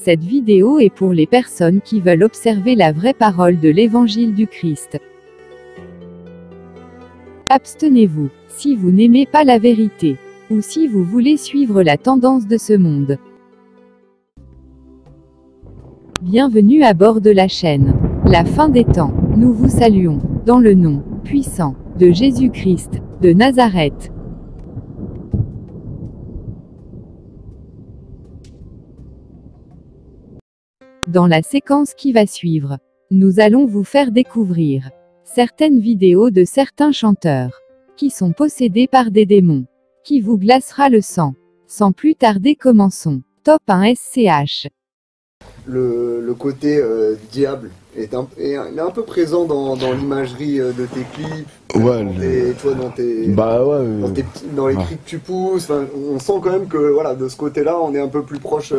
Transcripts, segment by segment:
Cette vidéo est pour les personnes qui veulent observer la vraie parole de l'Évangile du Christ. Abstenez-vous, si vous n'aimez pas la vérité, ou si vous voulez suivre la tendance de ce monde. Bienvenue à bord de la chaîne. La fin des temps. Nous vous saluons, dans le nom puissant de Jésus-Christ, de Nazareth. Dans la séquence qui va suivre, nous allons vous faire découvrir certaines vidéos de certains chanteurs qui sont possédés par des démons, qui vous glacera le sang. Sans plus tarder, commençons. Top 1 SCH. Le côté diable est un peu présent dans l'imagerie de tes clips, ouais, dans les cris que tu pousses. On sent quand même que voilà, de ce côté-là, on est un peu plus proche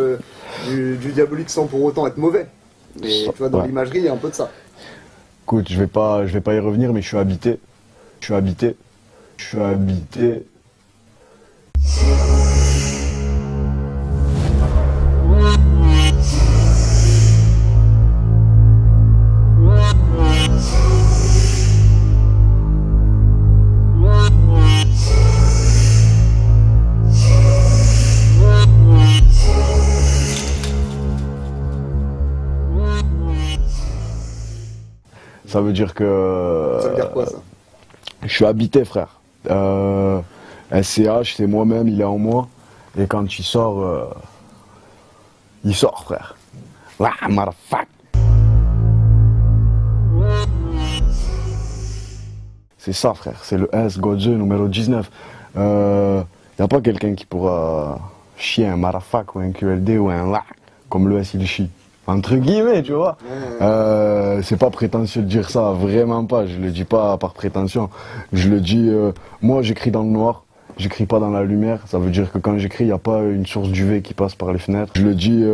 du diabolique sans pour autant être mauvais. Mais tu vois, dans l'imagerie, il y a un peu de ça. Écoute, je vais pas y revenir, mais je suis habité. Ça veut dire que... Ça veut dire quoi, ça? Je suis habité, frère. SCH, c'est moi-même, il est en moi. Et quand il sort, frère. Wah, motherfuck. C'est ça, frère. C'est le S, Godze, numéro 19. Y a pas quelqu'un qui pourra chier un motherfuck ou un QLD ou un wah, comme le S, il chie. Entre guillemets, tu vois. C'est pas prétentieux de dire ça, vraiment pas. Je le dis pas par prétention. Je le dis, moi j'écris dans le noir, j'écris pas dans la lumière. Ça veut dire que quand j'écris, il n'y a pas une source d'UV qui passe par les fenêtres. Je le dis,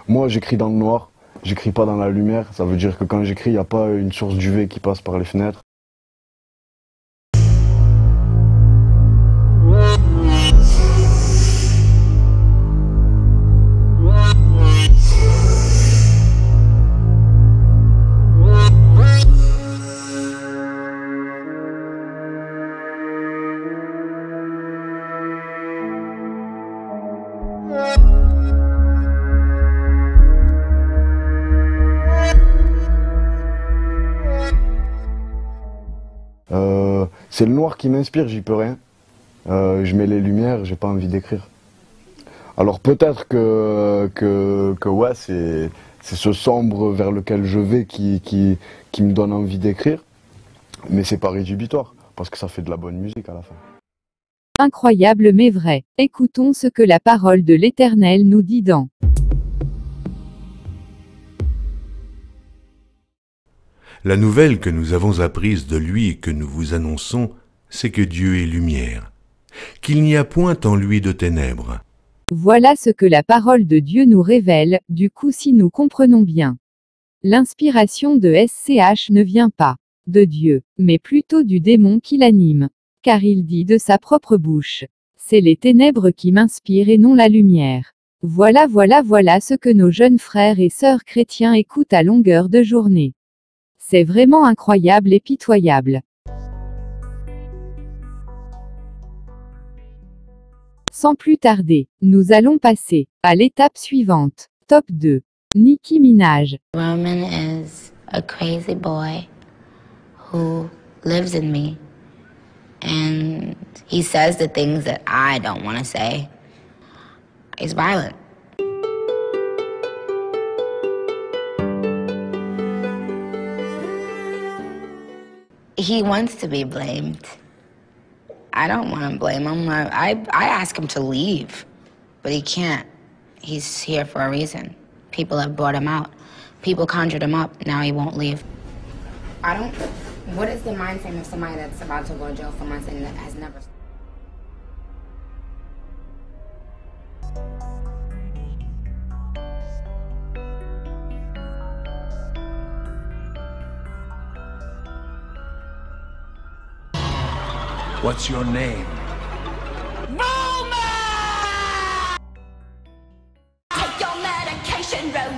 moi j'écris dans le noir, j'écris pas dans la lumière. Ça veut dire que quand j'écris, il n'y a pas une source d'UV qui passe par les fenêtres. C'est le noir qui m'inspire, j'y peux rien. Je mets les lumières, j'ai pas envie d'écrire. Alors peut-être que ouais, c'est ce sombre vers lequel je vais qui me donne envie d'écrire, mais c'est pas rédhibitoire, parce que ça fait de la bonne musique à la fin. Incroyable mais vrai. Écoutons ce que la parole de l'Éternel nous dit dans La nouvelle que nous avons apprise de lui et que nous vous annonçons, c'est que Dieu est lumière, qu'il n'y a point en lui de ténèbres. Voilà ce que la parole de Dieu nous révèle, du coup si nous comprenons bien. L'inspiration de SCH ne vient pas de Dieu, mais plutôt du démon qui l'anime. Car il dit de sa propre bouche. C'est les ténèbres qui m'inspirent et non la lumière. Voilà ce que nos jeunes frères et sœurs chrétiens écoutent à longueur de journée. C'est vraiment incroyable et pitoyable. Sans plus tarder, nous allons passer à l'étape suivante. Top 2. Nicki Minaj. Roman is a crazy boy who lives in me. And he says the things that I don't want to say. He's violent. He wants to be blamed. I don't want to blame him. I ask him to leave, but he can't. He's here for a reason. People have brought him out. People conjured him up. Now he won't leave. What is the mind frame of somebody that's about to go to jail for something that has never... What's your name? Take your medication, Roman.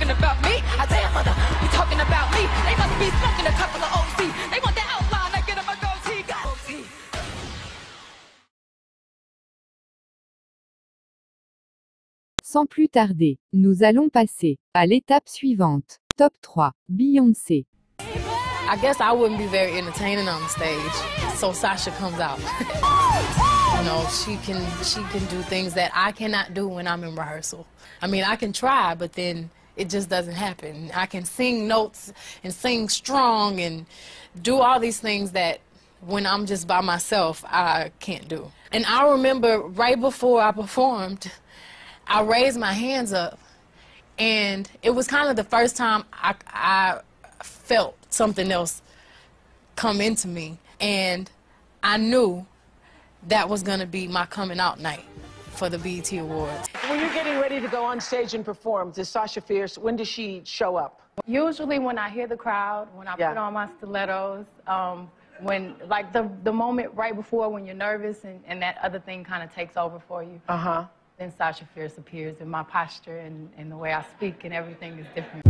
talking about me. I tell your mother, you talking about me. They must be smoking a couple of OC. They want that outline, I get them a goatee. Goatee. Sans plus tarder, nous allons passer à l'étape suivante. Top 3. Beyoncé. I guess I wouldn't be very entertaining on the stage, so Sasha comes out. You know, she can do things that I cannot do when I'm in rehearsal. I mean, I can try, but then it just doesn't happen. I can sing notes and sing strong and do all these things that when I'm just by myself, I can't do. And I remember right before I performed, I raised my hands up, and it was kind of the first time I felt something else come into me, and I knew that was going to be my coming out night for the BET Awards. When you're getting ready to go on stage and perform, does Sasha Fierce, when does she show up? Usually when I hear the crowd, when I put on my stilettos, when, like the moment right before when you're nervous and that other thing kind of takes over for you. Then Sasha Fierce appears, and my posture and the way I speak and everything is different.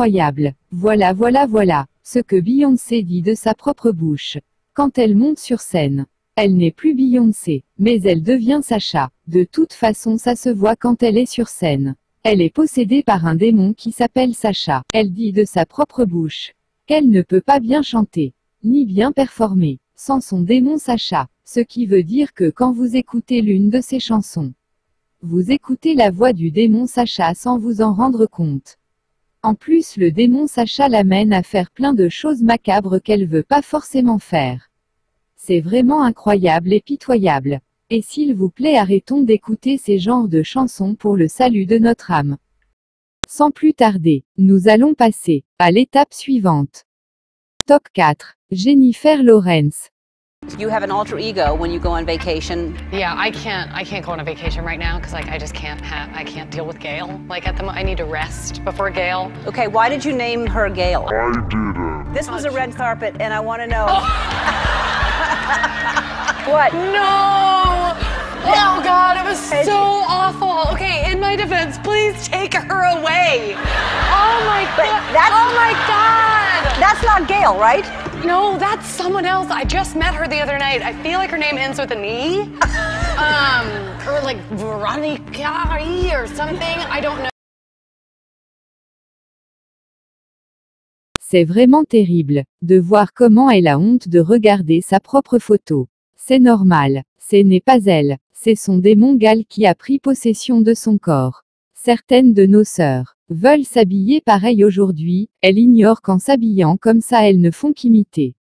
Incroyable. Voilà ce que Beyoncé dit de sa propre bouche. Quand elle monte sur scène, elle n'est plus Beyoncé, mais elle devient Sasha. De toute façon, ça se voit quand elle est sur scène. Elle est possédée par un démon qui s'appelle Sasha. Elle dit de sa propre bouche qu'elle ne peut pas bien chanter, ni bien performer, sans son démon Sasha. Ce qui veut dire que quand vous écoutez l'une de ses chansons, vous écoutez la voix du démon Sasha sans vous en rendre compte. En plus, le démon Sasha l'amène à faire plein de choses macabres qu'elle veut pas forcément faire. C'est vraiment incroyable et pitoyable. Et s'il vous plaît, arrêtons d'écouter ces genres de chansons pour le salut de notre âme. Sans plus tarder, nous allons passer à l'étape suivante. Top 4. Jennifer Lawrence. You have an alter ego when you go on vacation. Yeah, I can't go on a vacation right now because I just can't deal with Gail. Like I need to rest before Gail. Okay, why did you name her Gail? I didn't. This was a red carpet, and I want to know. What? No! Oh God, it was so awful. Okay, in my defense, please take her away. Oh my God! Oh my God! That's not Gail, right? No, that's someone else. I just met her the other night. I feel like her name ends with an E. Or like Veronica E or something. I don't know. C'est vraiment terrible de voir comment elle a honte de regarder sa propre photo. C'est normal, ce n'est pas elle, c'est son démon Gal qui a pris possession de son corps. Certaines de nos sœurs veulent s'habiller pareil aujourd'hui, elles ignorent qu'en s'habillant comme ça elles ne font qu'imiter.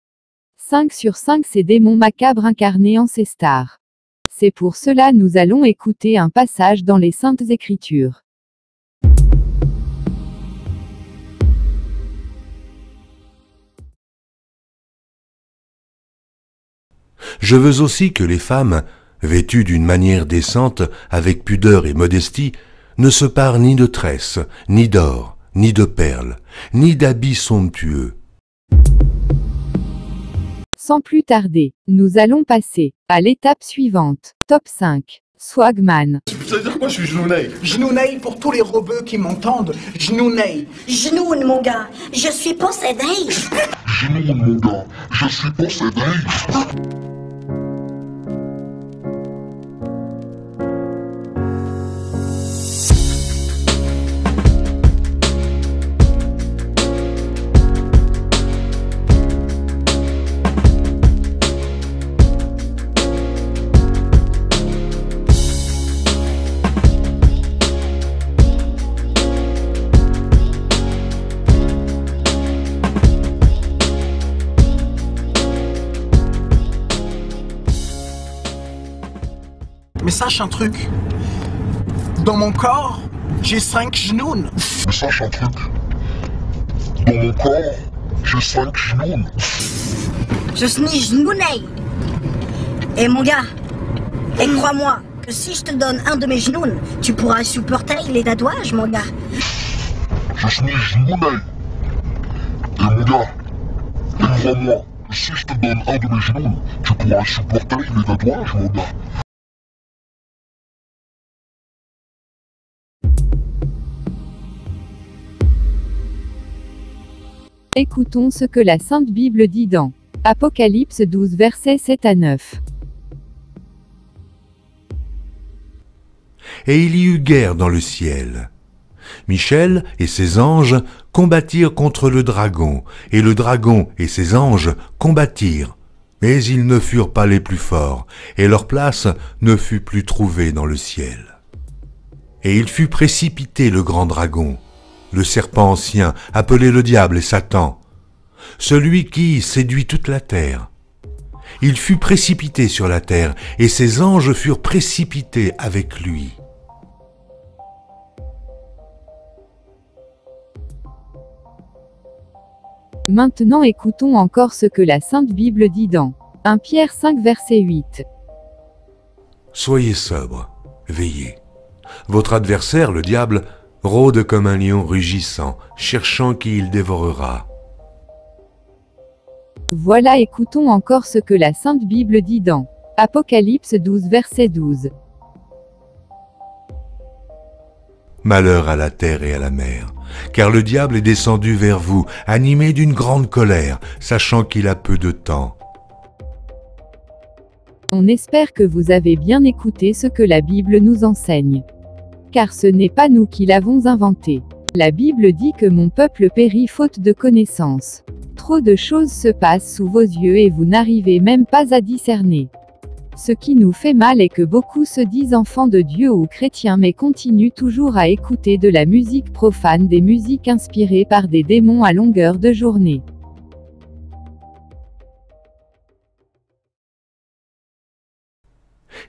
5 sur 5 ces démons macabres incarnés en ces stars. C'est pour cela nous allons écouter un passage dans les Saintes Écritures. Je veux aussi que les femmes, vêtues d'une manière décente, avec pudeur et modestie, ne se parent ni de tresses, ni d'or, ni de perles, ni d'habits somptueux. Sans plus tarder, nous allons passer à l'étape suivante. Top 5. Swagman. Ça veut dire quoi, je suis Genouneil? Genouneil pour tous les rebeux qui m'entendent. Genouneil. Genoune, mon gars. Je suis possédé. Genoune, mon gars. Je suis possédé. Mais sache un truc. Dans mon corps, j'ai 5 genounes. Mais sache un truc. Dans mon corps, j'ai 5 genounes. Je suis genouneil. Et mon gars, et crois-moi que si je te donne un de mes genounes, tu pourras supporter les tatouages, mon gars. Je suis genouneil. Et mon gars, et crois-moi que si je te donne un de mes genounes, tu pourras supporter les tatouages, mon gars. Écoutons ce que la Sainte Bible dit dans Apocalypse 12 versets 7 à 9. Et il y eut guerre dans le ciel. Michel et ses anges combattirent contre le dragon, et le dragon et ses anges combattirent. Mais ils ne furent pas les plus forts, et leur place ne fut plus trouvée dans le ciel. Et il fut précipité le grand dragon, le serpent ancien, appelé le diable et Satan, celui qui séduit toute la terre. Il fut précipité sur la terre, et ses anges furent précipités avec lui. Maintenant écoutons encore ce que la Sainte Bible dit dans 1 Pierre 5 verset 8. Soyez sobres, veillez. Votre adversaire, le diable, rôde comme un lion rugissant, cherchant qui il dévorera. Voilà, écoutons encore ce que la Sainte Bible dit dans Apocalypse 12 verset 12. Malheur à la terre et à la mer, car le diable est descendu vers vous, animé d'une grande colère, sachant qu'il a peu de temps. On espère que vous avez bien écouté ce que la Bible nous enseigne. Car ce n'est pas nous qui l'avons inventé. La Bible dit que mon peuple périt faute de connaissance. Trop de choses se passent sous vos yeux et vous n'arrivez même pas à discerner. Ce qui nous fait mal est que beaucoup se disent enfants de Dieu ou chrétiens mais continuent toujours à écouter de la musique profane, des musiques inspirées par des démons à longueur de journée.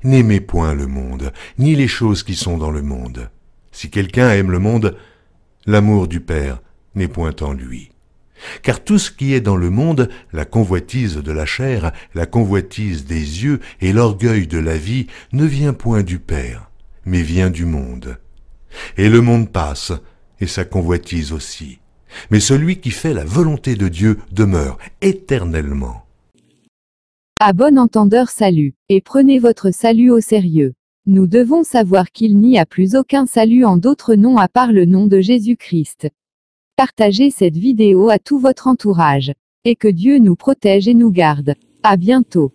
N'aimez point le monde, ni les choses qui sont dans le monde. Si quelqu'un aime le monde, l'amour du Père n'est point en lui. Car tout ce qui est dans le monde, la convoitise de la chair, la convoitise des yeux et l'orgueil de la vie, ne vient point du Père, mais vient du monde. Et le monde passe, et sa convoitise aussi. Mais celui qui fait la volonté de Dieu demeure éternellement. À bon entendeur, salut, et prenez votre salut au sérieux. Nous devons savoir qu'il n'y a plus aucun salut en d'autres noms à part le nom de Jésus-Christ. Partagez cette vidéo à tout votre entourage. Et que Dieu nous protège et nous garde. À bientôt.